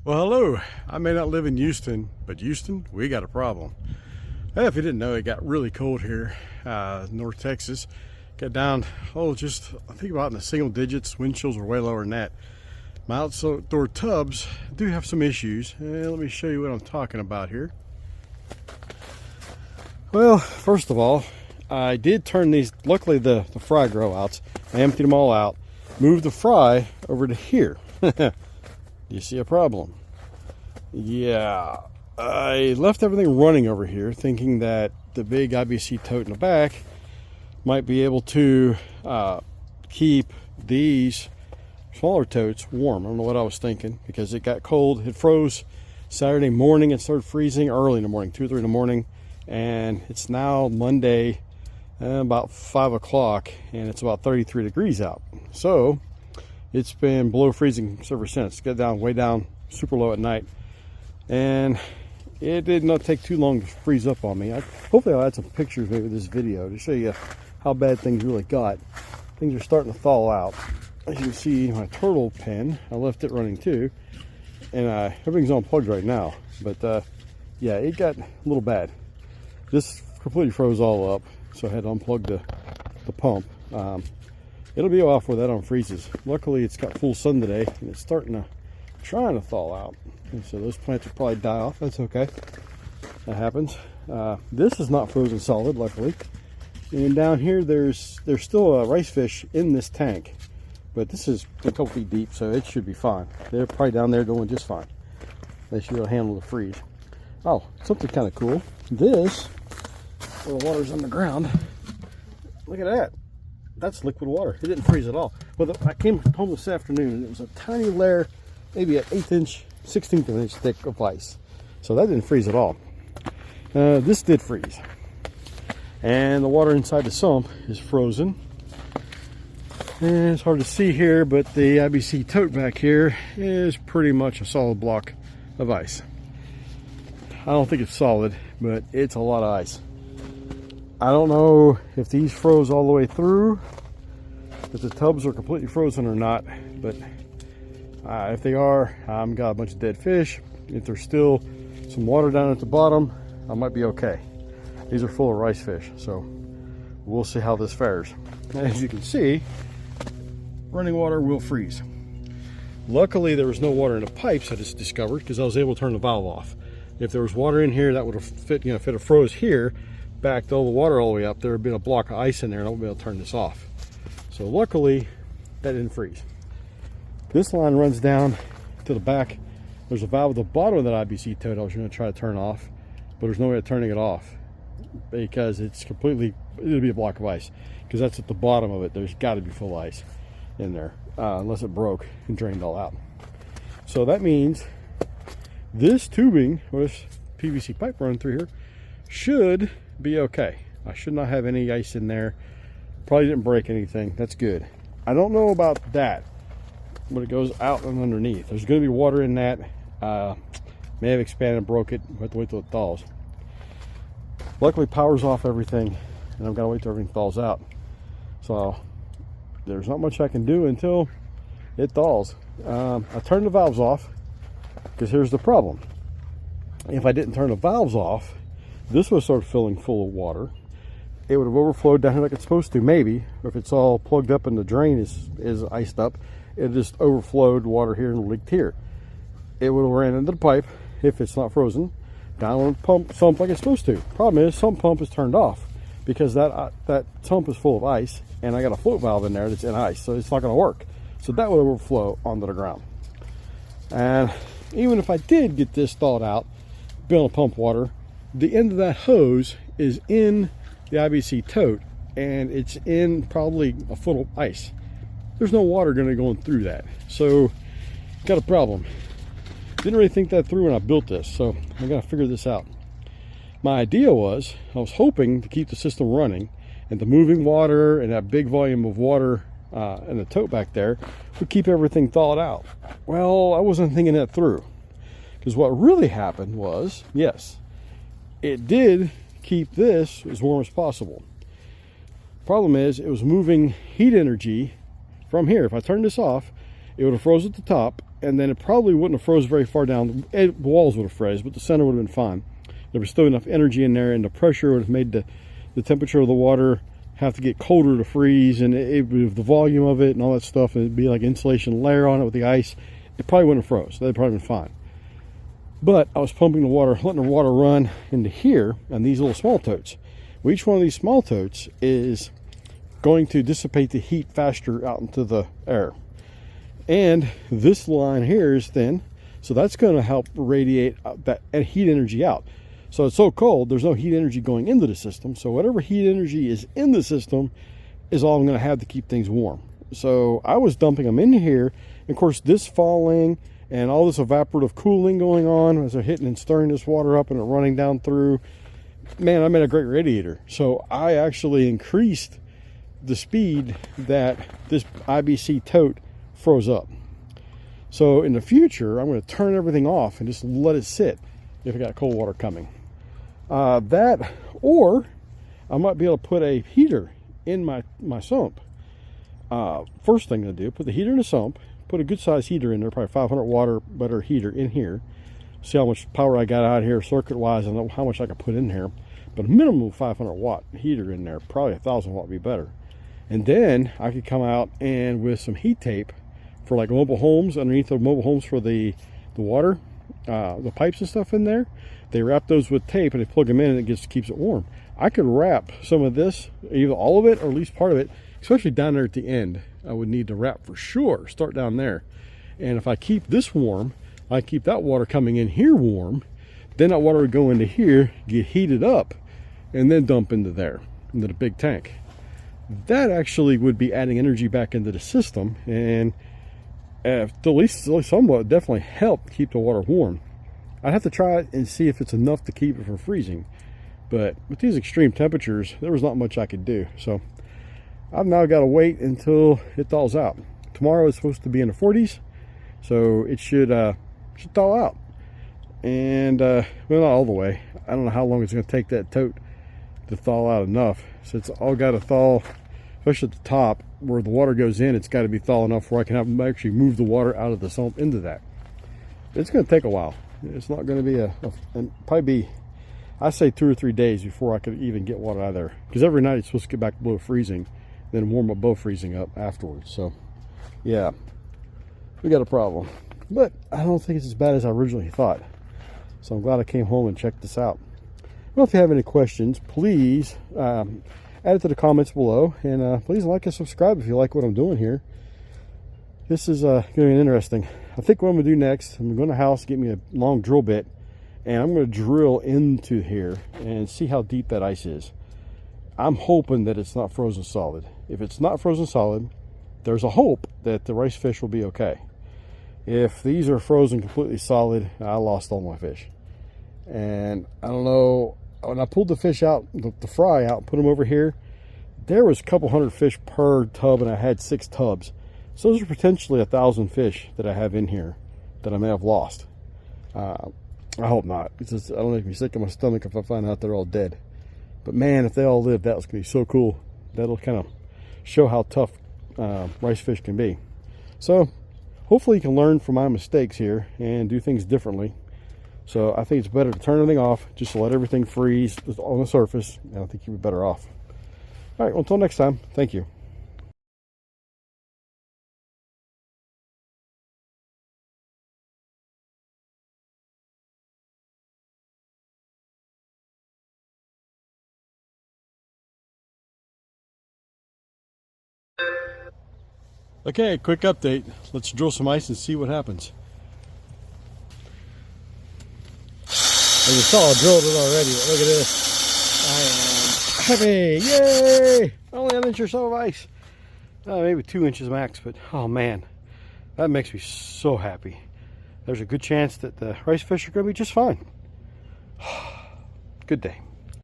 Well, hello. I may not live in Houston, but Houston, we got a problem. Hey, if you didn't know, it got really cold here, North Texas. Got down, just I think about in the single digits. Wind chills were way lower than that. My outdoor tubs do have some issues. Let me show you what I'm talking about here. Well, first of all, I did turn these, luckily the fry grow outs. I emptied them all out, moved the fry over to here. You see a problem? Yeah, I left everything running over here thinking that the big IBC tote in the back might be able to keep these smaller totes warm. I don't know what I was thinking because it got cold. It froze Saturday morning. It started freezing early in the morning, 2 or 3 in the morning, and it's now Monday about 5 o'clock and it's about 33 degrees out. So it's been below freezing ever since. Got down way down, super low at night, and it did not take too long to freeze up on me. Hopefully I'll add some pictures maybe this video to show you how bad things really got. Things are starting to thaw out. As you can see, my turtle pen, I left it running too, and everything's unplugged right now. But yeah, it got a little bad. This completely froze all up, so I had to unplug the pump. It'll be a while before that unfreezes. Luckily, it's got full sun today, and it's trying to thaw out. And so those plants will probably die off. That's okay. That happens. This is not frozen solid, luckily. And down here, there's still a rice fish in this tank, but this is a couple feet deep, so it should be fine. They're probably down there doing just fine. They should be able to handle the freeze. Oh, something kind of cool. This, where the water's on the ground. Look at that. That's liquid water. It didn't freeze at all. Well, I came home this afternoon and it was a tiny layer, maybe an 1/8 inch, 1/16 inch thick of ice. So that didn't freeze at all. This did freeze. And the water inside the sump is frozen. And it's hard to see here, but the IBC tote back here is pretty much a solid block of ice. I don't think it's solid, but it's a lot of ice. I don't know if these froze all the way through, if the tubs are completely frozen or not, but if they are, I've got a bunch of dead fish. If there's still some water down at the bottom, I might be okay. These are full of rice fish, so we'll see how this fares. As you can see, running water will freeze. Luckily, there was no water in the pipes I just discovered because I was able to turn the valve off. If there was water in here, that would have fit, if it had froze here, backed all the water all the way up, there would be a block of ice in there and I wouldn't be able to turn this off. So luckily that didn't freeze. This line runs down to the back. There's a valve at the bottom of that IBC tote I was going to try to turn off, but there's no way of turning it off because it's completely, it'll be a block of ice because that's at the bottom of it. There's got to be full ice in there unless it broke and drained all out. So that means this tubing or this PVC pipe running through here should be okay. I should not have any ice in there. Probably didn't break anything. That's good. I don't know about that, but it goes out and underneath. There's going to be water in that. May have expanded and broke it. We'll have to wait till it thaws. Luckily, power's off everything, and I've got to wait till everything thaws out. So there's not much I can do until it thaws. I turned the valves off because here's the problem. If I didn't turn the valves off, this would start filling full of water. It would have overflowed down here like it's supposed to, maybe. Or if it's all plugged up and the drain is iced up, it just overflowed water here and leaked here. It would have ran into the pipe, if it's not frozen, down on the sump like it's supposed to. Problem is, sump pump is turned off because that sump is full of ice, and I got a float valve in there that's in ice, so it's not going to work. So that would overflow onto the ground. And even if I did get this thawed out, be able to pump water, the end of that hose is in the IBC tote and it's in probably a foot of ice. There's no water going to go through that. So got a problem. Didn't really think that through when I built this, so I got to figure this out. My idea was, I was hoping to keep the system running and the moving water and that big volume of water in the tote back there would keep everything thawed out. Well, I wasn't thinking that through because what really happened was, yes, it did keep this as warm as possible. Problem is, it was moving heat energy from here. If I turned this off, it would have froze at the top and then it probably wouldn't have froze very far down. The walls would have froze, but the center would have been fine. There was still enough energy in there, and the pressure would have made the temperature of the water have to get colder to freeze, and the volume of it and all that stuff, and it'd be like insulation layer on it with the ice. It probably wouldn't have froze. That'd probably been fine. But I was pumping the water, letting the water run into here, and these little small totes. Well, each one of these small totes is going to dissipate the heat faster out into the air. And this line here is thin, so that's going to help radiate that heat energy out. So it's so cold, there's no heat energy going into the system. So whatever heat energy is in the system is all I'm going to have to keep things warm. So I was dumping them in here. And of course, this falling and all this evaporative cooling going on as they're hitting and stirring this water up and it running down through. Man, I made a great radiator. So I actually increased the speed that this IBC tote froze up. So in the future, I'm going to turn everything off and just let it sit if I got cold water coming. That, or I might be able to put a heater in my sump. First thing to do, put the heater in the sump, put a good size heater in there, probably 500 watt butter heater in here. See how much power I got out here circuit wise and how much I can put in here. But a minimum 500 watt heater in there, probably 1,000 watt would be better. And then I could come out and with some heat tape for like mobile homes, underneath the mobile homes for the water, the pipes and stuff in there, they wrap those with tape and they plug them in and it keeps it warm. I could wrap some of this, either all of it or at least part of it, especially down there at the end. I would need to wrap for sure, start down there. And if I keep this warm, I keep that water coming in here warm, then that water would go into here, get heated up, and then dump into there, into the big tank. That actually would be adding energy back into the system, and at least somewhat definitely help keep the water warm. I'd have to try it and see if it's enough to keep it from freezing. But with these extreme temperatures, there was not much I could do. So I've now got to wait until it thaws out. Tomorrow is supposed to be in the 40s, so it should thaw out. And well, not all the way. I don't know how long it's going to take that tote to thaw out enough. So it's all got to thaw, especially at the top where the water goes in. It's got to be thaw enough where I can actually move the water out of the sump into that. It's going to take a while. It's not going to be probably be, I say 2 or 3 days before I could even get water out of there. Because every night it's supposed to get back below freezing, then warm above freezing up afterwards. So yeah, we got a problem. But I don't think it's as bad as I originally thought. So I'm glad I came home and checked this out. Well, if you have any questions, please add it to the comments below. And please like and subscribe if you like what I'm doing here. This is going to be interesting. I think what I'm going to do next, I'm going to go in the house, get me a long drill bit, and I'm going to drill into here and see how deep that ice is. I'm hoping that it's not frozen solid. If it's not frozen solid, there's a hope that the rice fish will be okay. If these are frozen completely solid, I lost all my fish. And I don't know, when I pulled the fish out, the fry out, put them over here, there was a couple hundred fish per tub, and I had 6 tubs. So those are potentially 1,000 fish that I have in here that I may have lost. I hope not. It's just, I don't make me sick in my stomach if I find out they're all dead. But man, if they all live, that was going to be so cool. That'll kind of show how tough rice fish can be. So hopefully you can learn from my mistakes here and do things differently. So I think it's better to turn everything off, just to let everything freeze on the surface, and I think you'll be better off. All right, well, until next time, thank you. Okay, quick update. Let's drill some ice and see what happens. As you saw, I drilled it already. Look at this. I am happy. Yay! Only an inch or so of ice. Maybe 2 inches max, but oh man, that makes me so happy. There's a good chance that the rice fish are going to be just fine. Good day.